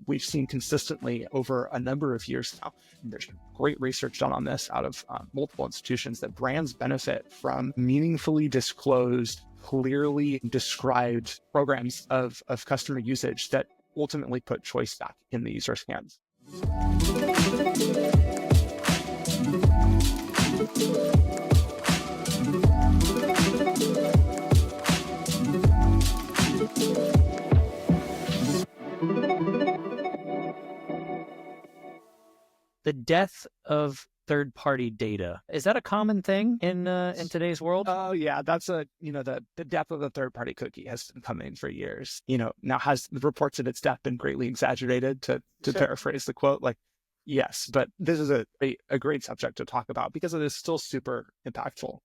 we've seen consistently over a number of years now. There's great research done on this out of multiple institutions that brands benefit from meaningfully disclosed, clearly described programs of customer usage that ultimately put choice back in the user's hands. The death of third-party data. Is that a common thing in today's world? Oh yeah, that's the death of the third-party cookie has been coming for years. Now has the reports of its death been greatly exaggerated to paraphrase the quote? Like, yes, but this is a great subject to talk about because it is still super impactful.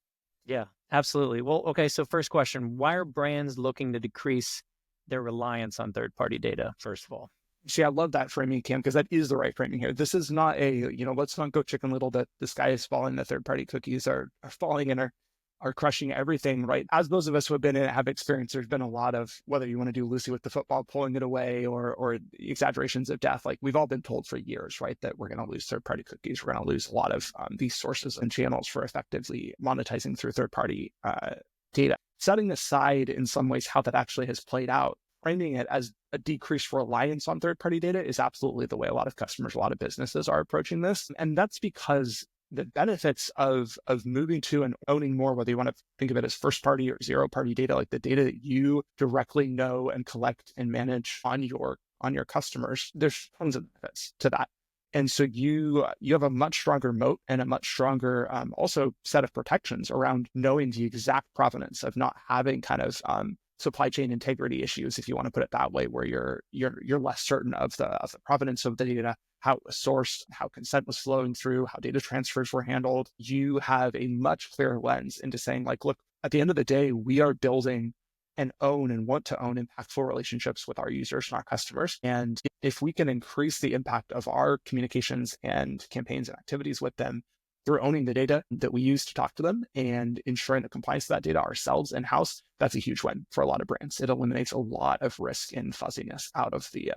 Yeah, absolutely. Well, okay, so first question, why are brands looking to decrease their reliance on third-party data, first of all? See, I love that framing, Cam, because that is the right framing here. This is not let's not go chicken little that the sky is falling, the third-party cookies are falling and are crushing everything, right? As those of us who have been in it have experienced, there's been a lot of, whether you want to do Lucy with the football, pulling it away or exaggerations of death, like we've all been told for years, right, that we're going to lose third-party cookies. We're going to lose a lot of these sources and channels for effectively monetizing through third-party data. Setting aside in some ways how that actually has played out, framing it as a decreased reliance on third-party data is absolutely the way a lot of customers, a lot of businesses are approaching this. And that's because the benefits of moving to and owning more, whether you want to think of it as first-party or zero-party data, like the data that you directly know and collect and manage on your customers, there's tons of benefits to that. And so you have a much stronger moat and a much stronger also set of protections around knowing the exact provenance of not having kind of supply chain integrity issues, if you want to put it that way, where you're less certain of the provenance of the data, how it was sourced, how consent was flowing through, how data transfers were handled. You have a much clearer lens into saying, like, look, at the end of the day, we are building and own and want to own impactful relationships with our users and our customers. And if we can increase the impact of our communications and campaigns and activities with them through owning the data that we use to talk to them and ensuring the compliance of that data ourselves in-house, that's a huge win for a lot of brands. It eliminates a lot of risk and fuzziness out of the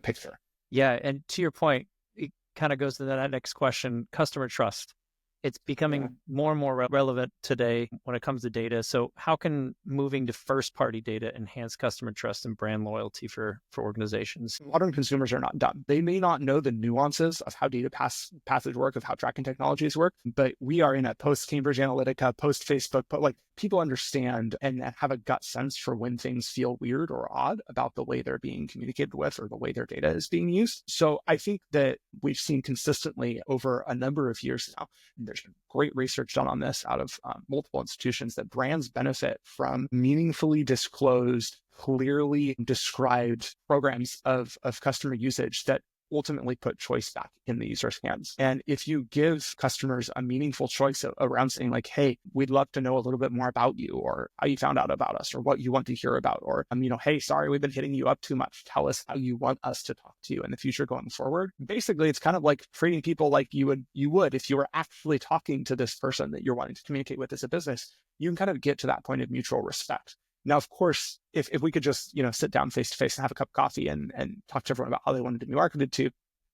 picture. Yeah, and to your point, it kind of goes to that next question, customer trust. It's becoming more and more relevant today when it comes to data. So how can moving to first-party data enhance customer trust and brand loyalty for organizations? Modern consumers are not dumb. They may not know the nuances of how data passage work, of how tracking technologies work, but we are in a post-Cambridge Analytica, post-Facebook, but like people understand and have a gut sense for when things feel weird or odd about the way they're being communicated with or the way their data is being used. So I think that we've seen consistently over a number of years now, there's been great research done on this out of multiple institutions, that brands benefit from meaningfully disclosed, clearly described programs of customer usage that ultimately put choice back in the user's hands. And if you give customers a meaningful choice around saying like, hey, we'd love to know a little bit more about you, or how you found out about us, or what you want to hear about, or, hey, sorry, we've been hitting you up too much. Tell us how you want us to talk to you in the future going forward. Basically, it's kind of like treating people like you would if you were actually talking to this person that you're wanting to communicate with as a business. You can kind of get to that point of mutual respect. Now, of course, if we could just, sit down face to face and have a cup of coffee and talk to everyone about how they wanted to be marketed to,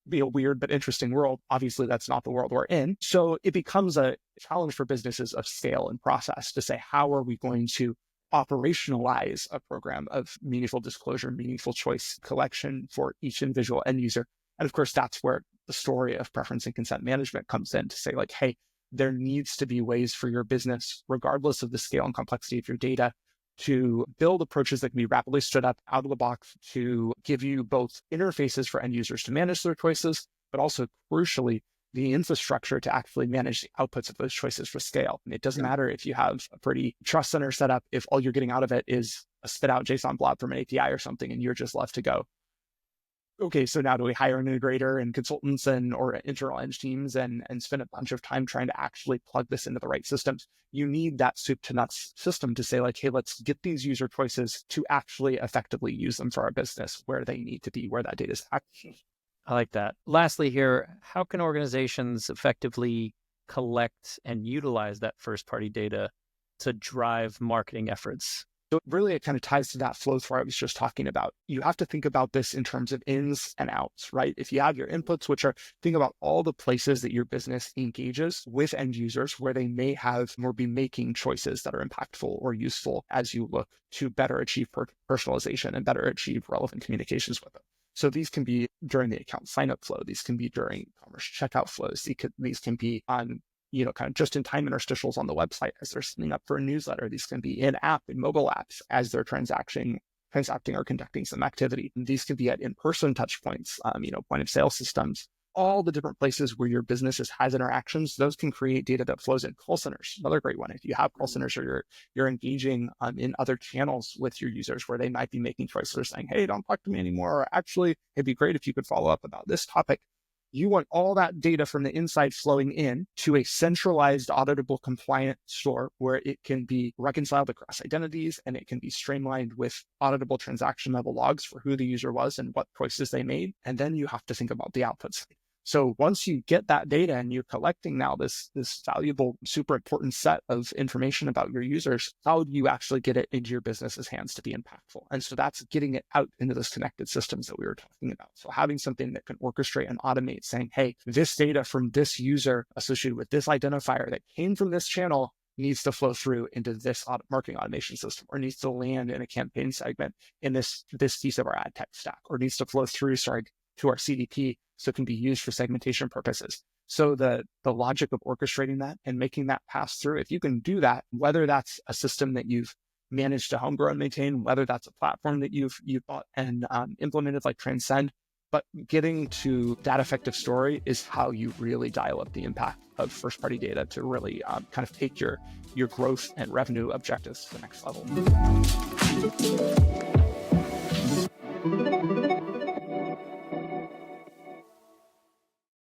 be a weird but interesting world. Obviously, that's not the world we're in. So it becomes a challenge for businesses of scale and process to say, how are we going to operationalize a program of meaningful disclosure, meaningful choice collection for each individual end user? And of course, that's where the story of preference and consent management comes in to say like, hey, there needs to be ways for your business, regardless of the scale and complexity of your data, to build approaches that can be rapidly stood up out of the box to give you both interfaces for end users to manage their choices, but also crucially, the infrastructure to actually manage the outputs of those choices for scale. And it doesn't matter if you have a pretty trust center set up, if all you're getting out of it is a spit out JSON blob from an API or something, and you're just left to go, okay, so now do we hire an integrator and consultants or internal eng teams and spend a bunch of time trying to actually plug this into the right systems? You need that soup to nuts system to say like, hey, let's get these user choices to actually effectively use them for our business where they need to be, where that data is actually. I like that. Lastly here, how can organizations effectively collect and utilize that first-party data to drive marketing efforts? So really, it kind of ties to that flow through I was just talking about. You have to think about this in terms of ins and outs, right? If you have your inputs, which are, think about all the places that your business engages with end users where they may have or be making choices that are impactful or useful as you look to better achieve personalization and better achieve relevant communications with them. So these can be during the account signup flow. These can be during commerce checkout flows. These can be on kind of just in time interstitials on the website as they're signing up for a newsletter. These can be in app and mobile apps as they're transacting or conducting some activity. And these can be at in-person touch points, point of sale systems, all the different places where your business has interactions. Those can create data that flows in. Call centers, another great one. If you have call centers or you're engaging in other channels with your users where they might be making choices or saying, hey, don't talk to me anymore. Or actually, it'd be great if you could follow up about this topic. You want all that data from the inside flowing in to a centralized, auditable, compliant store where it can be reconciled across identities and it can be streamlined with auditable transaction level logs for who the user was and what choices they made. And then you have to think about the outputs. So once you get that data and you're collecting now this valuable, super important set of information about your users, how do you actually get it into your business's hands to be impactful? And so that's getting it out into those connected systems that we were talking about. So having something that can orchestrate and automate saying, hey, this data from this user associated with this identifier that came from this channel needs to flow through into this marketing automation system, or needs to land in a campaign segment in this piece of our ad tech stack, or needs to flow through, to our CDP so it can be used for segmentation purposes. So the logic of orchestrating that and making that pass through, if you can do that, whether that's a system that you've managed to homegrow and maintain, whether that's a platform that you've bought and implemented like Transcend, but getting to that effective story is how you really dial up the impact of first party data to really kind of take your growth and revenue objectives to the next level.